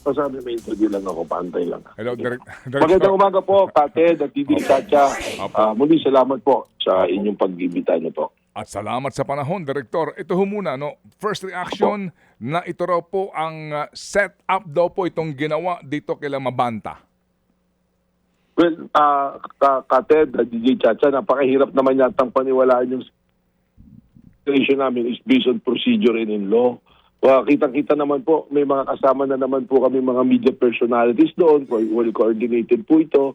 Sabi, may interview lang ako, pantay lang. Hello, Magandang umaga po, Ted at Didi Chacha. Opo. Muli salamat po sa inyong pag-ibita niyo po. At salamat sa panahon, Direktor. Ito ho muna, no? First reaction na ito raw po ang set-up daw po itong ginawa dito kila Mabanta. Well, Ted at Didi Chacha, napakahirap naman yatang paniwalaan yung situation namin is based on procedure and in law. Kitang-kita naman po, may mga kasama na naman po kami mga media personalities doon, well coordinated po ito.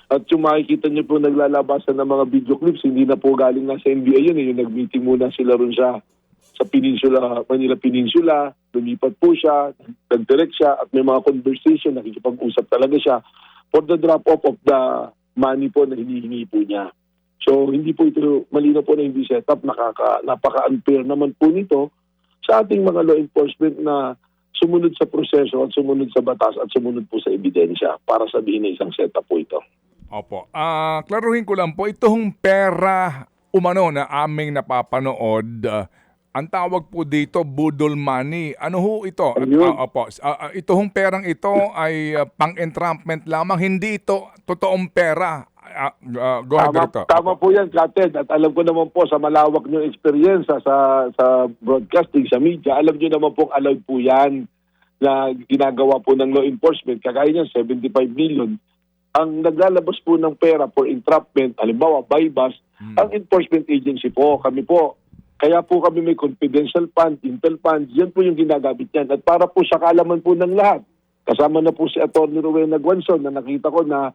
At yung makikita niyo po naglalabasan ng mga video clips, hindi na po galing na sa NBI yun. Yung nag-meeting muna sila ron sa Peninsula, Manila Peninsula, lumipat po siya, nag-direct siya, at may mga conversation, nakikipag-usap talaga siya for the drop-off of the money po na hinihingi po niya. So hindi po ito, malino po na hindi set up, napaka-unfair naman po nito sa ating mga law enforcement na sumunod sa proseso at sumunod sa batas at sumunod po sa ebidensya para sabihin na isang setup po ito. Opo. Klaruhin ko lang po, itong pera umano na aming napapanood, ang tawag po dito, budol money. Ano ho ito? Opo. Ito hong perang ito ay pang-entrapment lamang, hindi ito totoong pera. Go ahead, Director. Tama po yan, Kated. At alam ko naman po sa malawak niyong experience sa broadcasting, sa media, alam niyo naman po allowed po yan na ginagawa po ng law enforcement. Kagaya niyan, 75 million. Ang naglalabas po ng pera for entrapment, halimbawa, buy-bust, ang enforcement agency po, kami po. Kaya po kami may confidential fund, intel fund, yan po yung ginagamit yan. At para po sa kaalaman po ng lahat, kasama na po si Atty. Rowena Guanzon na nakita ko na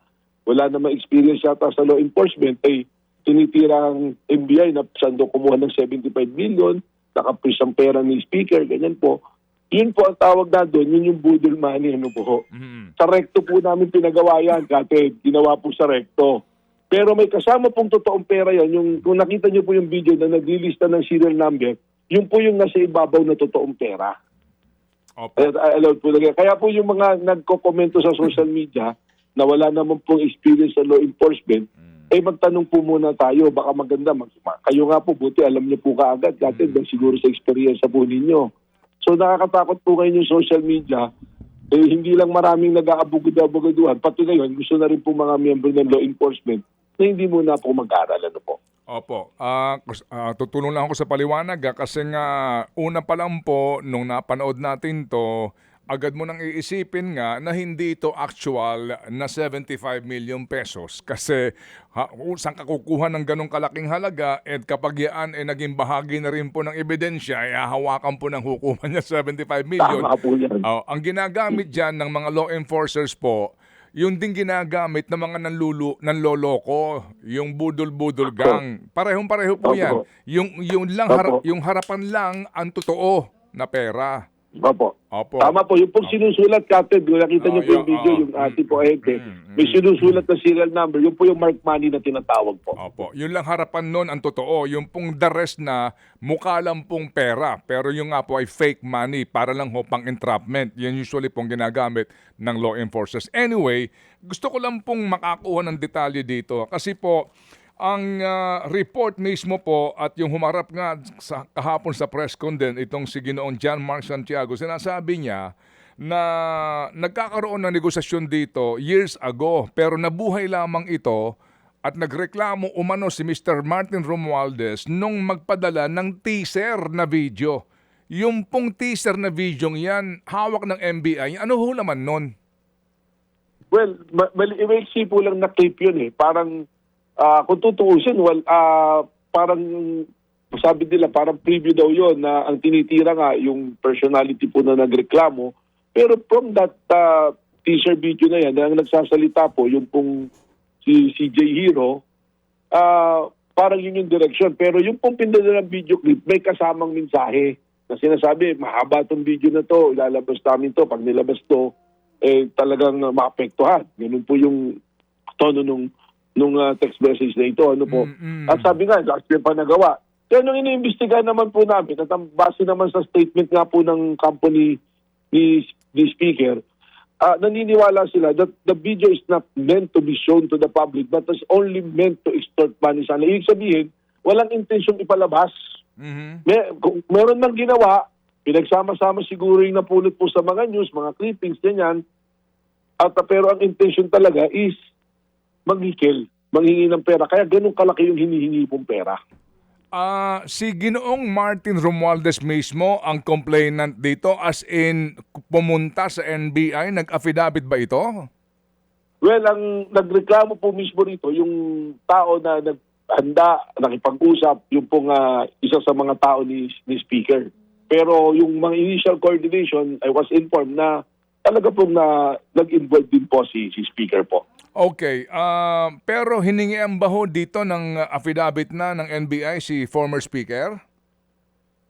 wala namang experience yata sa law enforcement, ay tinitirang NBI na saan daw kumuha ng 75 million, nakapris ang pera ni Speaker, ganyan po. Yun po ang tawag na doon, yun yung budol money, ano po. Sa recto po namin pinagawa yan, Kate, ginawa po sa recto. Pero may kasama pong totoong pera yan, yung, kung nakita nyo po yung video na naglilista ng serial number, yun po yung nasa ibabaw na totoong pera. Kaya po yung mga nagko-komento sa social media, na wala naman pong experience sa law enforcement, magtanong po muna tayo, baka maganda. Kayo nga po, buti alam niyo po kaagad, dahil siguro sa experience po ninyo. So nakakatakot po ngayon yung social media, hindi lang maraming nag-aabugaduhan, pati ngayon, gusto na rin po mga miyembro ng law enforcement na hindi muna po mag-aaral. Ano po? Opo. Tutulong lang ako sa paliwanag kasi nga una pa lang po nung napanood natin to, agad mo nang iisipin nga na hindi ito actual na 75 million pesos kasi saan ka kukuha ng ganong kalaking halaga at kapag yan ay naging bahagi na rin po ng ebidensya ay hahawakan po ng hukuman niya 75 million. Tama po yan. Ang ginagamit dyan ng mga law enforcers po, yung din ginagamit ng mga nanloloko, yung budol-budol gang. Parehong-pareho po yan. Yung harapan lang ang totoo na pera. Opo. Tama po. Yung pong sinusulat, Captain, nakita niyo po yung video, yung ati po ahente, may sinusulat na serial number, yun po yung mark money na tinatawag po. Opo. Yun lang harapan nun ang totoo. Yung pong the rest na mukha lang pong pera, pero yung nga po ay fake money para lang ho pang entrapment. Yan usually pong ginagamit ng law enforcers. Anyway, gusto ko lang pong makakuha ng detalye dito kasi po, ang report mismo po at yung humarap nga kahapon sa press con din, itong si Ginoong John Mark Santiago, sinasabi niya na nagkakaroon ng negosasyon dito years ago pero nabuhay lamang ito at nagreklamo umano si Mr. Martin Romualdez nung magpadala ng teaser na video. Yung pong teaser na video yan, hawak ng NBI, ano ho naman nun? Well, maiksi po lang na clip yun eh. Parang kung tutuusin, parang sabi nila, parang preview daw yon na ang tinitira nga yung personality po na nagreklamo. Pero from that teaser video na yan, ang nagsasalita po, yung pong si CJ Hero, parang yun yung direction. Pero yung pong pinadala ng video clip, may kasamang mensahe na sinasabi, mahaba itong video na to, ilalabas namin to, pag nilabas to, talagang maapektuhan. Ganun po yung tono nung text message na ito, ano po. At sabi nga, last year pa nagawa. Kaya nung iniimbestigahan naman po namin, at base naman sa statement nga po ng company ni Speaker, naniniwala sila that the video is not meant to be shown to the public but is only meant to extort money sana. Ibig sabihin, walang intensyong ipalabas. Meron nang ginawa, Pinagsama-sama siguro yung napulot po sa mga news, mga clippings, ganyan. At pero ang intention talaga is manghikil, manghingi ng pera. Kaya ganun kalaki yung hinihingi pong pera. Si Ginoong Martin Romualdez mismo ang complainant dito, as in pumunta sa NBI, nag-affidavit ba ito? Well, ang nagreklamo po mismo rito, yung tao na naghanda, nakipag-usap, yung pong isa sa mga tao ni Speaker. Pero yung mga initial coordination, I was informed na talaga pong nag-involve din po si Speaker po. Okay, pero hiningian ba ho dito ng affidavit na ng NBI si former Speaker?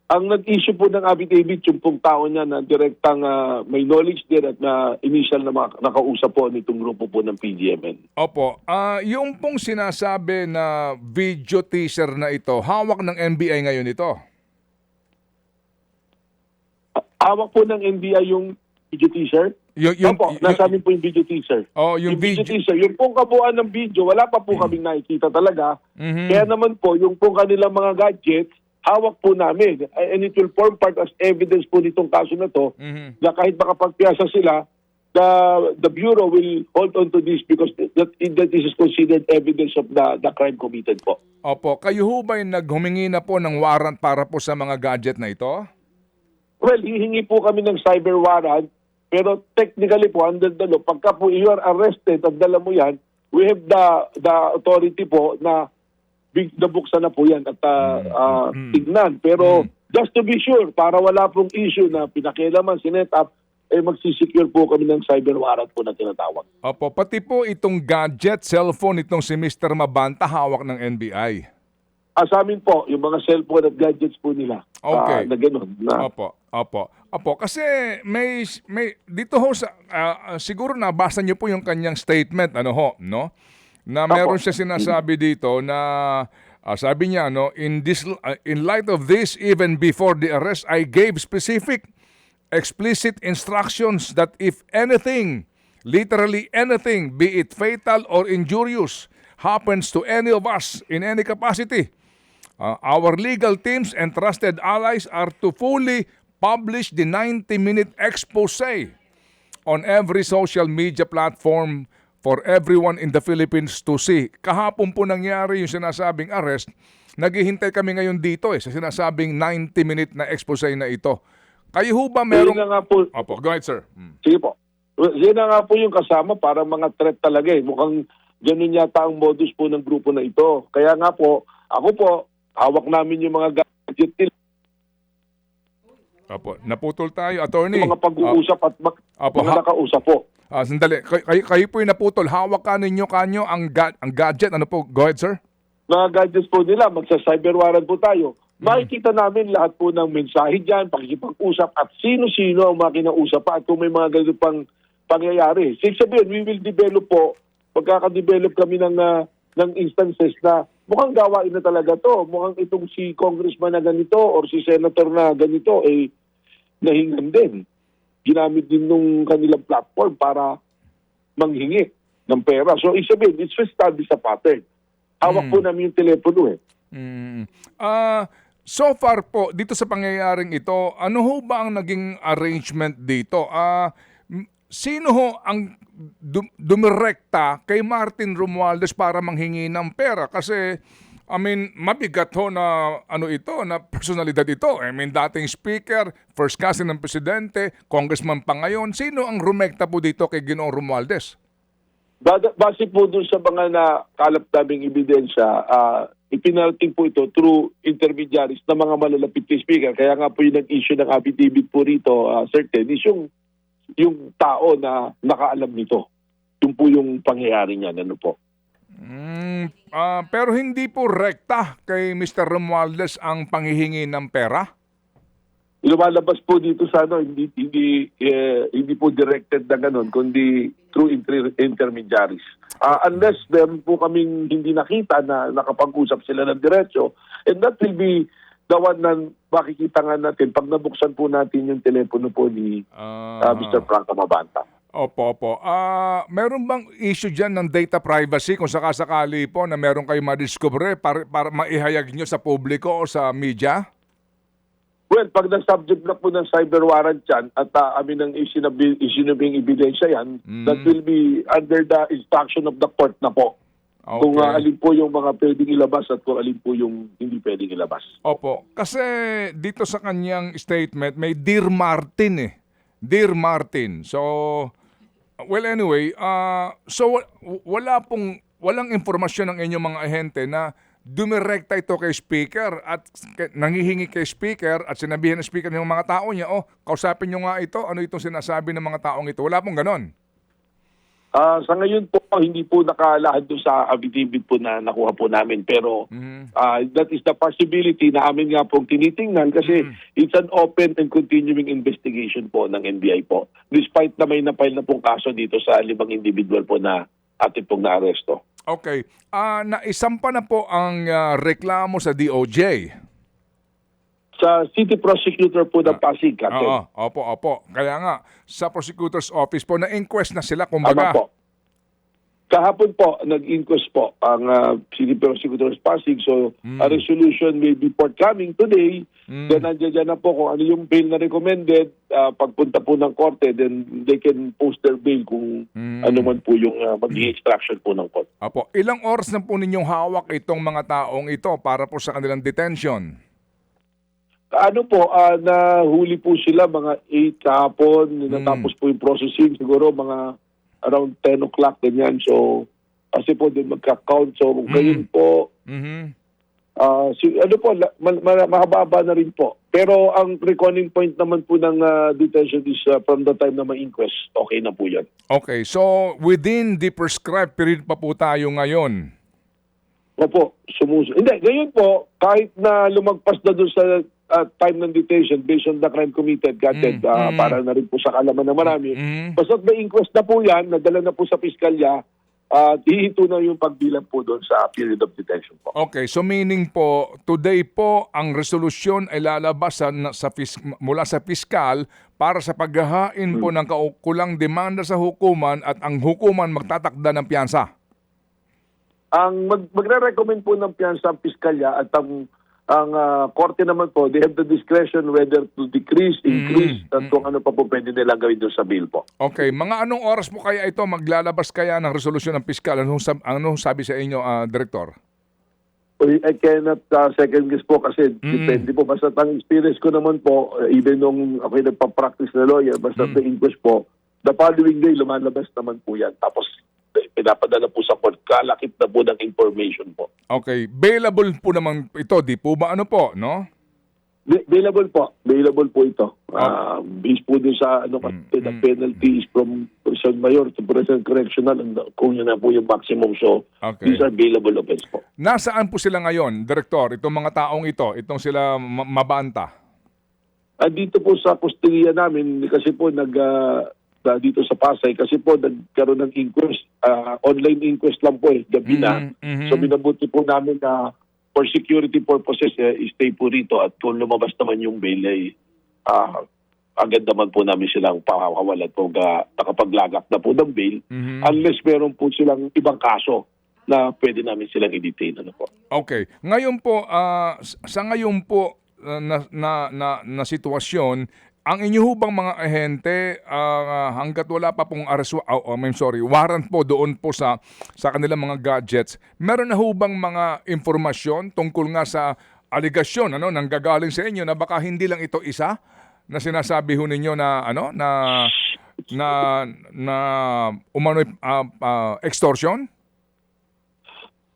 Ang nag-issue po ng affidavit, yung pong tao niya na direktang may knowledge din at na initial na nakausap po nitong grupo po ng PGMN. Opo, yung pong sinasabi na video teaser na ito, hawak ng NBI ngayon ito? Hawak po ng NBI yung video teaser. Opo, nasa amin po yung video teaser. Oh, yung video teaser. Yung pong kabuuan ng video, wala pa po kaming nakikita talaga. Kaya naman po, yung pong kanilang mga gadgets, hawak po namin. And it will form part as evidence po nitong kaso na to, na kahit makapagpiyasa sila, the Bureau will hold on to this because that is considered evidence of the crime committed po. Opo, kayo ho ba yung naghumingi na po ng warrant para po sa mga gadget na ito? Well, hihingi po kami ng cyber warrant, pero technically po, under the law, pagka po you are arrested at dala mo yan, we have the authority po na nabuksan na po yan at tignan. Pero just to be sure, para wala pong issue na pinakialaman, sinet up, magsisecure po kami ng cyber warrant po na tinatawag. Opo, pati po itong gadget, cellphone, itong si Mr. Mabanta, hawak ng NBI. Sa amin po, yung mga cellphone at gadgets po nila. Okay. Na ganun. Opo. Kasi may dito ho sa siguro nabasa niyo po yung kanyang statement no? Na meron siya sinasabi dito na sabi niya in light of this, even before the arrest, I gave specific explicit instructions that if anything, literally anything, be it fatal or injurious, happens to any of us in any capacity, our legal teams and trusted allies are to fully publish the 90-minute expose on every social media platform for everyone in the Philippines to see. Kahapon po nangyari yung sinasabing arrest. Naghihintay kami ngayon dito sa sinasabing 90-minute na expose na ito. Kayo ho ba merong... Yun na nga po. Opo, go ahead, sir. Sige po. Yun na nga po yung kasama, parang mga threat talaga Mukhang ganun yata ang modus po ng grupo na ito. Kaya nga po, ako po, hawak namin yung mga gadget nila. Opo, naputol tayo, attorney. Mga pag-uusap at mga nakausap po. Sandali, kayo po yung naputol. Hawak ka ninyo kanyo ang gadget. Ano po? Go ahead, sir. Mga gadgets po nila, magsa-cyber warrant po tayo. Makikita namin lahat po ng mensahe dyan, pakikipag-usap at sino-sino ang mga kinausap pa at kung may mga ganito pang pangyayari. Sabihin, we will develop po, pagkakadevelop kami ng instances na mukhang gawain na talaga to. Mukhang itong si congressman na ganito or si senator na ganito nahingan din. Ginamit din nung kanilang platform para manghingi ng pera. So, sabihin, it's established sa pattern. Hawak po namin yung telepono So far po, dito sa pangyayaring ito, ano ho ba ang naging arrangement dito? Sino ho ang dumirekta kay Martin Romualdez para manghingi ng pera? Kasi, mabigat ho na na personalidad ito. Dating speaker, first cousin ng presidente, congressman pa ngayon. Sino ang rumekta po dito kay Ginoong Romualdez? Base po dun sa mga nakalap naming ebidensya, ipinarating po ito through intermediaries na mga malalapit kay speaker. Kaya nga po yung nag-issue ng affidavit po rito, certain, is yung tao na nakaalam nito. Yung po yung pangyayari niya, po. Pero hindi po rekta kay Mr. Romualdez ang panghihingi ng pera? Lumalabas po dito sa hindi po directed na ganun, kundi through intermediaries. Unless meron po kaming hindi nakita na nakapag-usap sila ng diretso, and that will be the one na makikita nga natin pag nabuksan po natin yung telepono po ni Mr. Franco Mabanta. Opo. Meron bang issue dyan ng data privacy kung sakasakali po na meron kayo madiscover para maihayag nyo sa publiko o sa media? Well, pag na-subject na po ng cyber warrant yan at amin ang isinabing ebidensya yan, that will be under the instruction of the court na po. Kung alin po yung mga pwedeng ilabas at kung alin po yung hindi pwedeng ilabas. Opo. Kasi dito sa kanyang statement, may Dear Martin eh. Dear Martin. So, well anyway, walang informasyon ng inyong mga ahente na dumirekta ito kay speaker at nangihingi kay speaker at sinabihan ng speaker ng mga tao niya, kausapin nyo nga ito, ano itong sinasabi ng mga taong ito. Wala pong ganon. Sa ngayon po, hindi po nakalahad doon sa affidavit po na nakuha po namin. Pero that is the possibility na amin nga pong tinitingnan kasi it's an open and continuing investigation po ng NBI po. Despite na may napile na pong kaso dito sa 5 individual po na atin pong naaresto. Okay. Naisampa na po ang reklamo sa DOJ. Sa City Prosecutor po ng Pasig, Captain. Opo. Kaya nga, sa Prosecutor's Office po, na-inquest na sila, kumbaga. Tama po. Kahapon po, nag-inquest po ang City Prosecutor's Pasig. So, a resolution may be forthcoming today. Then, nandiyan na po kung ano yung bail na recommended. Pagpunta po ng korte, then they can post their bail kung ano man po yung magiging extraction po ng korte. Opo. Ilang oras na po ninyong hawak itong mga taong ito para po sa kanilang detention? Nahuli po sila mga 8 kahapon. Natapos po yung processing. Siguro mga around 10 o'clock ganyan. So, kasi po din magka-count. So, ngayon po, mahababa na rin po. Pero ang reckoning point naman po ng detention is from the time na ma-inquest, okay na po yan. Okay, so within the prescribed period pa po tayo ngayon? Opo, Hindi, ngayon po, kahit na lumagpas na doon sa time ng detention based on the crime committed, para na rin po sa kalaman ng marami. Basta't may inquest na po yan, nadala na po sa piskalya, hihinto na yung pagbilang po doon sa period of detention po. Okay, so meaning po, today po, ang resolusyon ay lalabas mula sa piskal para sa paghahain po ng kaukulang demanda sa hukuman at ang hukuman magtatakda ng piyansa. Ang magre-recommend po ng piyansa ang piskalya at ang korte naman po, they have the discretion whether to decrease, increase, at kung ano pa po pwede nilang gawin doon sa bill po. Okay, mga anong oras po kaya ito maglalabas kaya ng resolusyon ng piskal? Anong sabi sa inyo, Director? I cannot second guess po kasi depende po. Basta ang experience ko naman po, even nung ako'y nagpa-practice na lawyer, basta the inquest po, the following day lumalabas naman po yan. Tapos pinapadala po sa court, kalakip na po ng information po. Okay. Bailable po naman ito, di po ba ano po, no? Bailable po ito. Based po din sa the penalty is from Prison Mayor to Prison Correctional kung yun na po yung maximum. So, these are bailable offense po. Nasaan po sila ngayon, Director? Itong mga taong ito, itong sila mabanta? Dito po sa kustudiya namin kasi po dito sa Pasay kasi po nagkaroon ng inquest, online inquest lang po gabi na. So binabuti po namin na for security purposes stay po rito at kung lumabas naman yung bail ay agad naman po namin silang pakawalan po nakapaglagak na po ng bail unless meron po silang ibang kaso na pwede namin silang i-detain. Okay. Ngayon po, sa ngayon po na sitwasyon, ang inyo hubang mga ahente, hanggat wala pa pong warrant po doon po sa kanilang mga gadgets, meron na hubang mga informasyon tungkol nga sa aligasyon nang gagaling sa inyo na baka hindi lang ito isa na sinasabi ho ninyo na extortion?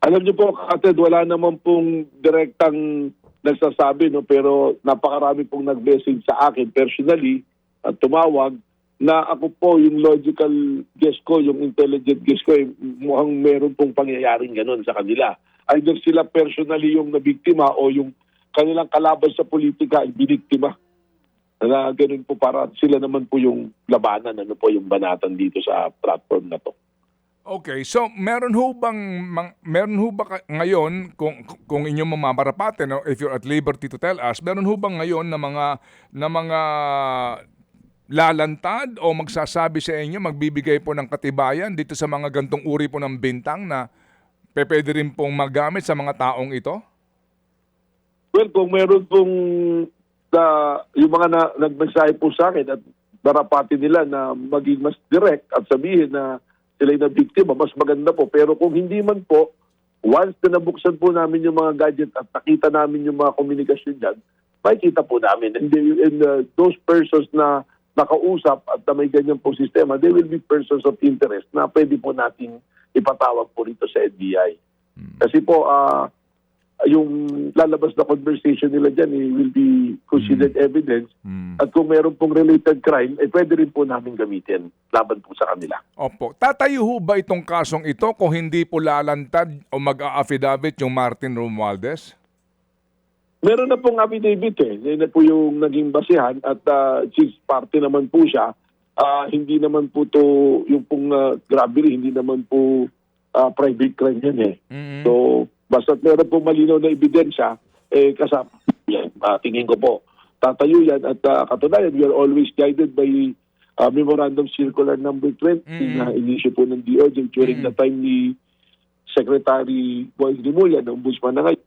Alam niyo po, Kated, wala naman pong direktang nagsasabi, pero napakarami pong nag-message sa akin personally at tumawag na ako po yung logical guess ko, yung intelligent guess ko, mukhang meron pong pangyayaring ganun sa kanila. Either sila personally yung nabiktima o yung kanilang kalaban sa politika ay biniktima. Na ganun po para sila naman po yung labanan, yung banatan dito sa platform na to. Okay, so meron ho ba ngayon kung inyong mamamarapatin, if you're at liberty to tell us, meron ho ba ngayon na mga lalantad o magsasabi sa inyo, magbibigay po ng katibayan dito sa mga gantong uri po ng bintang na pwede rin pong magamit sa mga taong ito? Well, kung meron pong yung mga nagmensahe po sa akin at darapati nila na maging mas direct at sabihin na sila'y na biktima, mas maganda po. Pero kung hindi man po, once na nabuksan po namin yung mga gadget at nakita namin yung mga komunikasyon dyan, makikita po namin. And those persons na nakausap at na may ganyan po sistema, they will be persons of interest na pwede po natin ipatawag po rito sa NBI. Kasi po, yung lalabas na conversation nila dyan will be considered evidence. At kung meron pong related crime, pwede rin po namin gamitin laban po sa kanila. Opo. Tatayo ho ba itong kasong ito kung hindi po lalantad o mag-a-affidavit yung Martin Romualdez? Meron na pong affidavit Yan na po yung naging basihan at since party naman po siya, hindi naman po to yung pong robbery, hindi naman po private crime yan So, basta meron po malinaw na ebidensya, kasama yan. Tingin ko po, tatayo yan at katunayan, we are always guided by Memorandum Circular number 20 na inisyo po ng DOJ during the time ni Secretary Boy Rimulya, ng Ombudsman na ngayon.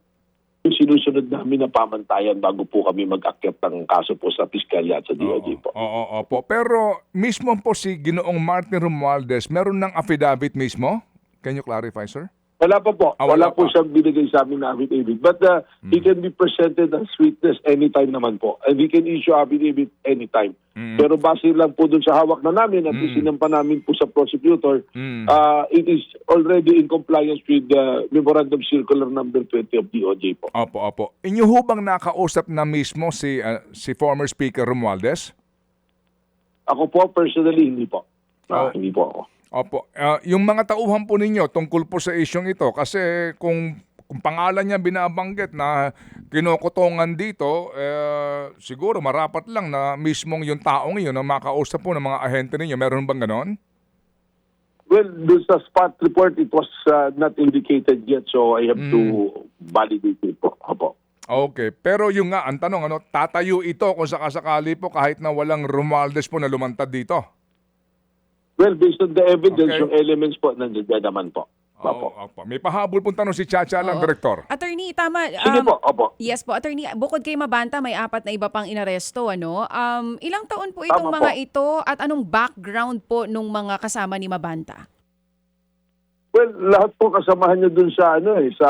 Yung sinusunod namin na pamantayan bago po kami mag-akyat ng kaso po sa Piskalya at sa DOJ po. Opo. Pero mismo po si Ginoong Martin Romualdez, meron ng affidavit mismo? Can you clarify, sir? Wala pa po. Wala Wala po pa. siyang binigay sa amin na affidavit. But he can be presented as witness anytime naman po. And we can issue affidavit anytime. Pero base lang po dun sa hawak na namin at isinampa namin po sa prosecutor, it is already in compliance with the Memorandum Circular number 20 of DOJ po. Opo. Inyo ho bang nakausap na mismo si former Speaker Romualdez? Ako po, personally, hindi po. Hindi po ako. Opo. Yung mga tauhan po ninyo tungkol po sa isyong ito, kasi kung pangalan niya binabanggit na kinukutungan dito, siguro marapat lang na mismong yung taong yun na makausap po ng mga ahente ninyo. Meron bang ganon? Well, dun sa spot report, it was not indicated yet, so I have to validate it po. Opo. Okay. Pero yung nga, ang tanong, tatayo ito kung sakasakali po kahit na walang Romualdez po na lumantad dito? Well, based on the evidence, Okay. yung elements po, nandiyan naman po. Opo. Opo. May pahabol pong tanong si Chacha lang, Direktor. Attorney, tama. Sige po, opo. Yes po, attorney, bukod kay Mabanta, may 4 na iba pang inaresto, ano? Ilang taon po itong Tama mga po. ito at anong background po nung mga kasama ni Mabanta? Well, lahat po kasamahan nyo dun sa sa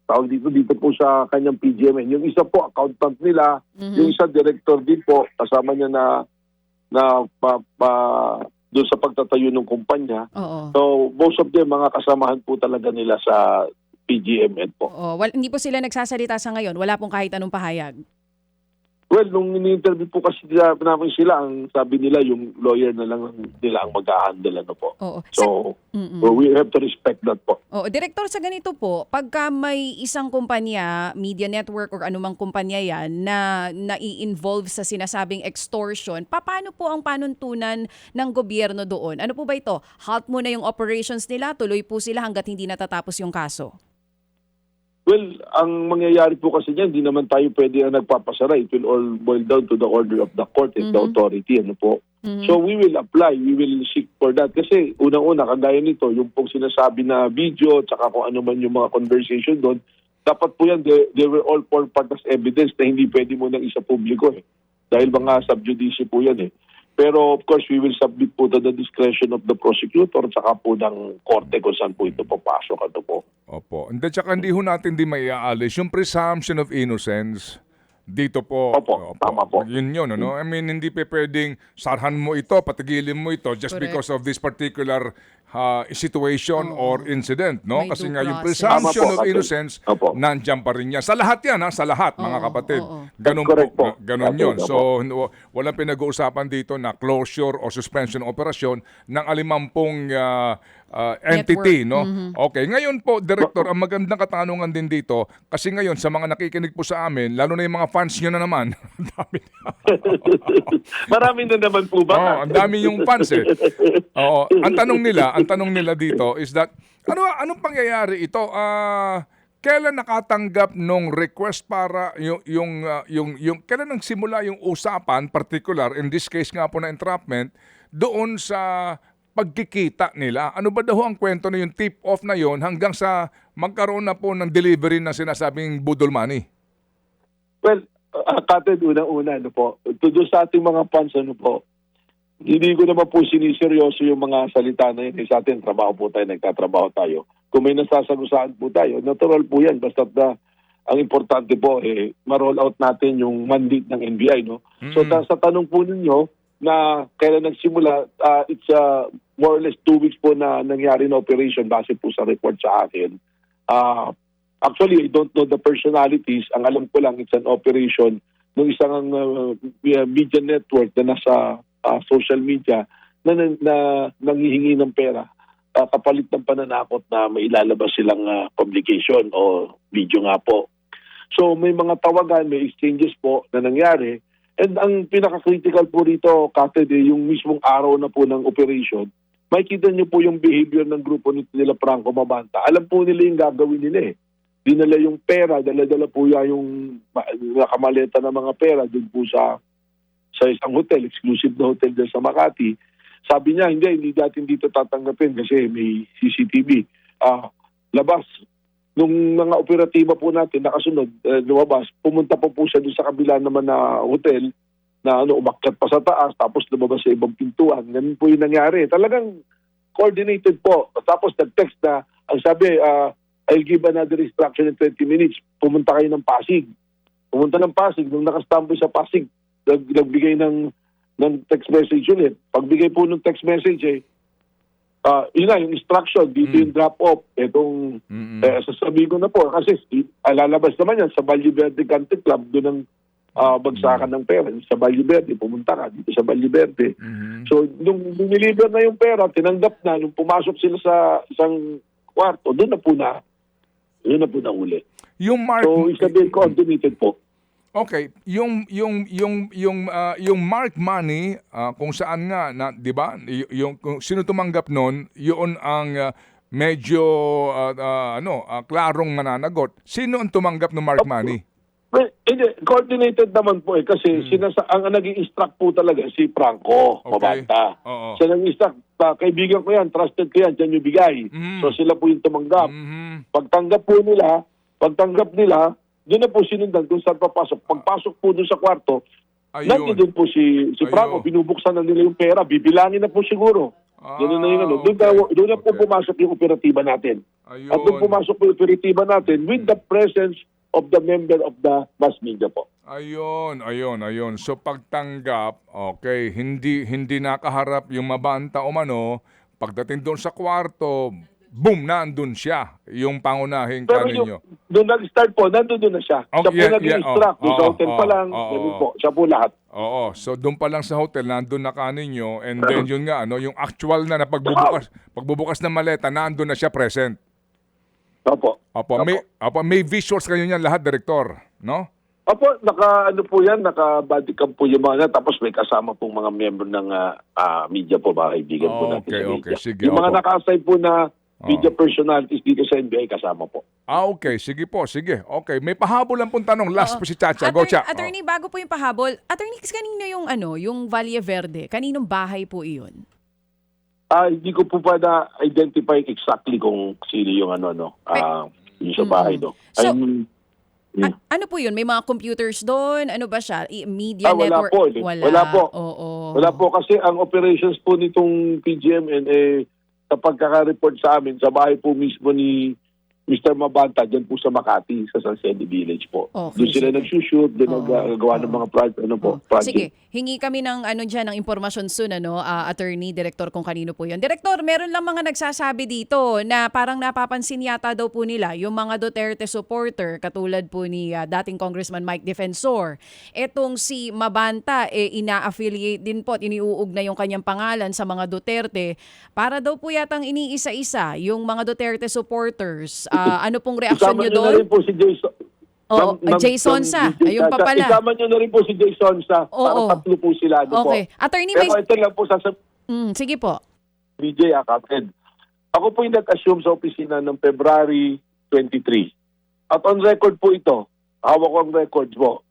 tawag dito po sa kanyang PGMN. Yung isa po accountant nila, yung isa director din po, kasama niya na doon sa pagtatayo ng kumpanya. Oo. So, most of them mga kasamahan po talaga nila sa PGMN po. Oo. Hindi po sila nagsasalita sa ngayon. Wala pong kahit anong pahayag. Well, nung ini-interview po kasi namin sila, ang sabi nila yung lawyer na lang nila ang mag-handle po. Oo. So, we have to respect that po. Oo, Direktor, sa ganito po, pagka may isang kumpanya, media network or anumang kumpanya yan na nai-involve sa sinasabing extortion, paano po ang panuntunan ng gobyerno doon? Ano po ba ito? Halt muna yung operations nila, tuloy po sila hanggat hindi natatapos yung kaso? Well, ang mangyayari po kasi niyan, hindi naman tayo pwede ang nagpapasara. It will all boil down to the order of the court and the authority. So we will apply, we will seek for that. Kasi unang-una, kagaya nito, yung pong sinasabi na video, tsaka kung ano man yung mga conversation doon, dapat po yan, they were all form part as evidence na hindi pwede mo nang isa publiko. Dahil mga sub judice po yan. Pero of course, we will submit po to the discretion of the prosecutor tsaka po ng korte kung saan po ito papasok. Opo. Tsaka hindi ho natin di maiaalis yung presumption of innocence dito po. Opo, tama po. Yun, ano? I mean, hindi pa pwedeng sarhan mo ito, patigilin mo ito just Correct. because of this particular situation or incident, no? May Kasi due nga yung process. presumption Tama po, of innocence, Opo. nandiyan pa rin yan. Sa lahat yan, sa lahat, mga Oo, kapatid. oo. Ganun Correct po. Ganun Opo, yun. opo. So, walang pinag-uusapan dito na closure or suspension operasyon ng alimampung entity, no? Okay. Ngayon po, Director, ang magandang katanungan din dito, kasi ngayon, sa mga nakikinig po sa amin, lalo na yung mga fans nyo na naman, ang dami. Marami na naman po ba? Ang dami yung fans Oo, ang tanong nila dito is that anong pangyayari ito? Kailan nakatanggap nung request para yung kailan nagsimula yung usapan particular in this case nga po na entrapment doon sa pagkikita nila? Ano ba daw ang kwento na yung tip off na yon hanggang sa magkaroon na po ng delivery na sinasabing budol money? Well, Kapatid, una-una, ano po, doon sa ating mga fans, ano po, hindi ko naman po siniseryoso yung mga salita na yun. Sa atin, trabaho po tayo, nagtatrabaho tayo. Kung may nasasagusahan po tayo, natural po yan. Basta na, ang importante po, ma-roll out natin yung mandate ng NBI. No? So sa tanong po ninyo, na kailan nagsimula, it's more or less 2 weeks po na nangyari na operation base po sa report sa akin. Actually, I don't know the personalities. Ang alam ko lang, it's an operation ng isang media network na nasa social media na nanghihingi ng pera kapalit ng pananakot na may ilalabas silang publication o video nga po. So may mga tawagan, may exchanges po na nangyari. And ang pinaka-critical po rito, Kapatid, yung mismong araw na po ng operation, makikita niyo po yung behavior ng grupo nila Franco Mabanta. Alam po nila yung gagawin nila Dinala yung pera, dala-dala po yung nakamaleta ng mga pera dun po sa isang hotel, exclusive na hotel dyan sa Makati. Sabi niya, hindi natin dito tatanggapin kasi may CCTV. Labas. Nung mga operatiba po natin, nakasunod, lumabas, pumunta po siya doon sa kabila naman na hotel na umakyat pa sa taas, tapos lumabas sa ibang pintuan. Ganun po yung nangyari. Talagang coordinated po. Tapos nag-text na, ang sabi, I'll give another instruction in 20 minutes. Pumunta kayo ng Pasig. Pumunta ng Pasig. Nung nakastampo sa Pasig, nagbigay ng text message ulit. Pagbigay po ng text message, yun na, yung instruction, dito yung drop-off. Itong, sasabihin ko na po, kasi lalabas naman yan sa Valle Verde Country Club, doon ang bagsakan ng pera. Sa Valle Verde, pumunta ka dito sa Valle Verde. So, nung niliber na yung pera, tinanggap na, nung pumasok sila sa isang kwarto, doon na po na uli. Yung Mark, so, isabihin coordinated po. Okay, yung Mark money kung saan nga na 'di ba? Yung kung sino tumanggap noon, yun ang medyo klarong mananagot. Sino ang tumanggap ng Mark money? Well, hindi, coordinated naman po kasi ang naging instruct po talaga si Franco Mabanta. Siya nag-instruct, kaibigan ko yan, trusted ko yan, dyan yung bigay. So sila po yung tumanggap. Pagtanggap nila, doon na po sinundan kung saan papasok. Pagpasok po doon sa kwarto, nandiyon po si Franco, binubuksan na nila yung pera, bibilangin na po siguro. Doon na yung doon na po pumasok yung operatiba natin. At doon pumasok po yung operatiba natin with the presence of the member of the mass media po. Ayun. So pagtanggap, okay, hindi nakaharap yung Mabanta o mano, pagdating doon sa kwarto, boom, nandun siya, yung pangunahing kaninyo. Doon nag-start po, nandun na siya. Siya po nag-instruct. Sa hotel pa lang, po, siya po lahat. Oo, so doon pa lang sa hotel, nandun na kaninyo, and then yun nga, yung actual na pagbubukas ng maleta, nandun na siya present. Opo. May visuals kayo niyan lahat, Direktor, no? Opo, naka-body cam po yung mga tapos may kasama pong mga member ng media po, mga kaibigan po natin sa media. Okay, sige. Yung mga naka-assign po na media personalities dito sa NBI kasama po. Okay, sige po, sige. Okay, may pahabol lang pong tanong. Last po si Chacha. Go, Cha. Attorney, bago po yung pahabol, Attorney, kanino yung Valle Verde? Kaninong bahay po iyon? Hindi ko po pa na-identify exactly kung sino yung yung sa bahay do. So, ano po yun? May mga computers doon? Ano ba siya? Media network? Wala po. Wala po kasi ang operations po nitong PGMN sa pagkaka-report sa amin, sa bahay po mismo ni Mr. Mabanta, dyan po sa Makati, sa San Jose Village po. Okay, doon sila nagsushoot, doon nagagawa ng mga project. Sige, hingi kami ng ng impormasyon soon, Attorney, Director, kung kanino po yun. Director, meron lang mga nagsasabi dito na parang napapansin yata daw po nila yung mga Duterte supporter, katulad po ni dating Congressman Mike Defensor. Etong si Mabanta, ina-affiliate din po at iniuugnay yung kanyang pangalan sa mga Duterte para daw po yatang iniisa-isa yung mga Duterte supporters. Ano pong reaksyon nyo doon? Isama nyo na rin po si Jason. Jason Sa. Ayun pa pala. Isama nyo na rin po si Jason Sa. Para tatlo po sila. Okay. Attorney, pero ito lang po sige po. DJ Kapatid. Ako po yung nag-assume sa opisina ng February 23. At on record po ito, hawak ko ang records po,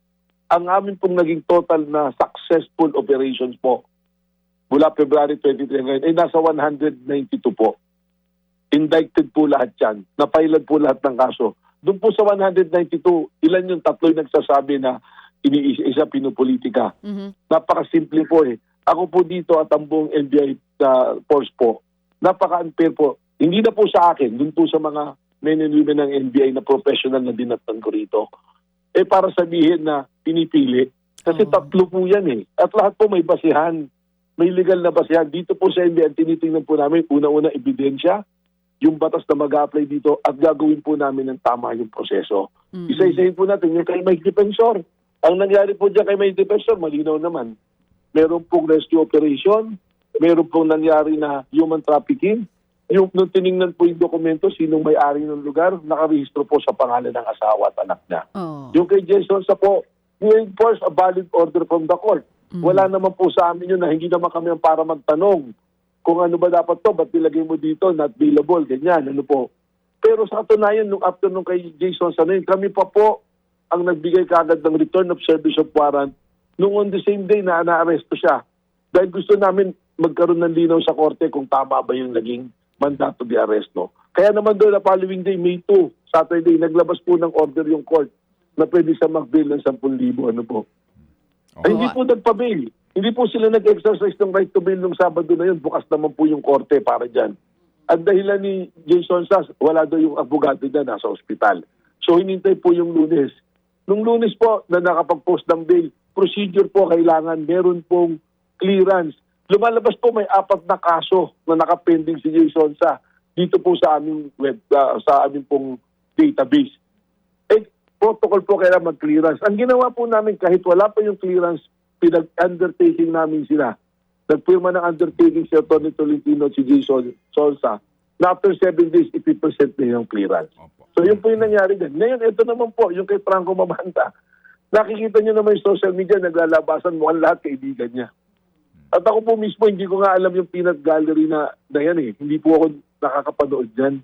ang amin pong naging total na successful operations po mula February 23 ngayon ay nasa 192 po. Indicted po lahat yan. Napiled po lahat ng kaso. Doon po sa 192, ilan yung tatlo yung nagsasabi na iniisa-isa pinupolitika. Napakasimple po eh. Ako po dito at ang buong NBI force po, napaka-unfair po. Hindi na po sa akin, dun po sa mga men and women ng NBI na professional na dinatan ko rito. Para sabihin na pinipili. Kasi tatlo po yan eh. At lahat po may basihan. May legal na basihan. Dito po sa NBI, tinitingnan po namin, una-una ebidensya, yung batas na mag-a-apply dito at gagawin po namin ng tama yung proseso. Isa-isahin po natin yung kay Mike Defensor. Ang nangyari po dyan kay Mike Defensor, malinaw naman. Meron pong rescue operation, meron pong nangyari na human trafficking. Nung tiningnan po yung dokumento, sinong may-ari ng lugar, nakarehistro po sa pangalan ng asawa at anak niya. Yung kay Jason sa po, we enforce a valid order from the court. Wala naman po sa amin yun na hindi naman kami para magtanong kung ano ba dapat to, ba't nilagay mo dito, not available, ganyan, ano po. Pero sa katunayan, nung after nung kay Jason sa yun, kami pa po ang nagbigay kagad ng return of service of warrant nung on the same day na naaresto siya. Dahil gusto namin magkaroon ng linaw sa korte kung tama ba yung naging mandato de aresto. Kaya naman doon na following day, May 2, Saturday, naglabas po ng order yung court na pwede siya mag-bail ng 10,000. Ano po? Ay, hindi po nagpa-bail. Hindi po sila nag-exercise ng right to bail nung Sabado na yun. Bukas naman po yung korte para dyan. At dahilan ni Jason Sass, wala daw yung abogado niya, nasa ospital. So hinintay po yung Lunes. Nung Lunes po na nakapag-post ng bail, procedure po kailangan, meron pong clearance. Lumalabas po may 4 na kaso na nakapending si Jason sa dito po sa aming sa aming pong database. Protocol po kailangan mag-clearance. Ang ginawa po namin kahit wala pa yung clearance, pinag-undertaking namin sila. Nagpirma ng undertaking si Tony Tolentino at si Jason Solsa na after 7 days, ipipresent na yung clearance. So yun po yung nangyari din. Ngayon, ito naman po, yung kay Franco Mabanta. Nakikita nyo naman yung social media, naglalabasan mukhang lahat kaibigan niya. At ako po mismo, hindi ko nga alam yung peanut gallery na yan eh. Hindi po ako nakakapanood dyan.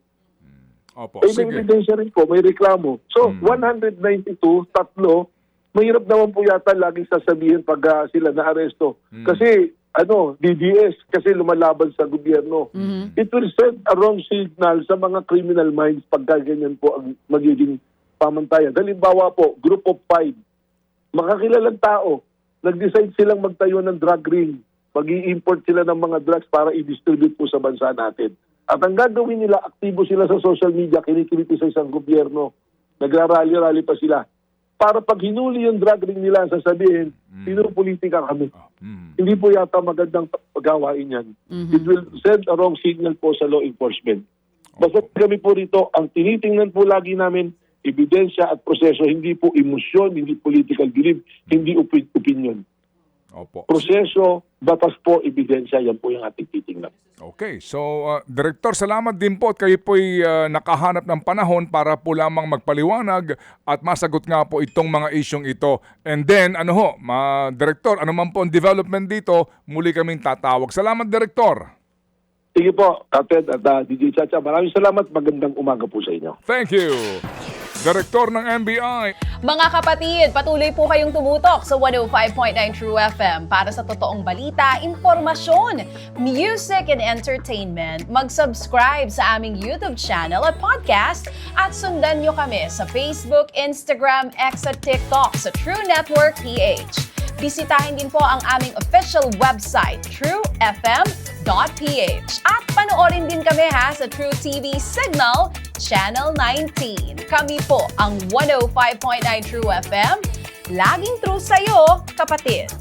Opo, may sige. ebidensya rin po, may reklamo. So, 192, tatlo, mahirap naman po yata laging sasabihin pag sila na-aresto. Kasi, DDS, kasi lumalaban sa gobyerno. It will send a wrong signal sa mga criminal minds pagka ganyan po ang magiging pamantayan. Halimbawa po, group of 5, makakilalang tao, nag-decide silang magtayo ng drug ring. Mag-i-import sila ng mga drugs para i-distribute po sa bansa natin. At ang gagawin nila, aktibo sila sa social media, kinikritisa isang gobyerno, nagrarally-rally pa sila. Para pag hinuli yung drug ring nila, sasabihin, pinupolitika kami. Hindi po yata magandang pagawain yan. It will send a wrong signal po sa law enforcement. Basta kami po rito, ang tinitingnan po lagi namin, ebidensya at proseso, hindi po emosyon, hindi political belief, hindi opinion. Opo. Proseso, batas po, ebidensya, yan po yung ating titingnan. Okay, so Director, salamat din po at kayo po'y nakahanap ng panahon para po lamang magpaliwanag at masagot nga po itong mga isyong ito. And then, Director, ano man po ang development dito, muli kaming tatawag. Salamat, Director. Sige po, Ted at DJ Chacha, maraming salamat. Magandang umaga po sa inyo. Thank you. Direktor ng NBI. Mga kapatid, patuloy po kayong tumutok sa 105.9 True FM para sa totoong balita, impormasyon, music and entertainment. Mag-subscribe sa aming YouTube channel at podcast at sundan nyo kami sa Facebook, Instagram, X at TikTok sa True Network PH. Bisitahin din po ang aming official website, truefm.ph. At panoorin din kami sa True TV Signal, Channel 19. Kami po ang 105.9 True FM. Laging true sa'yo, kapatid.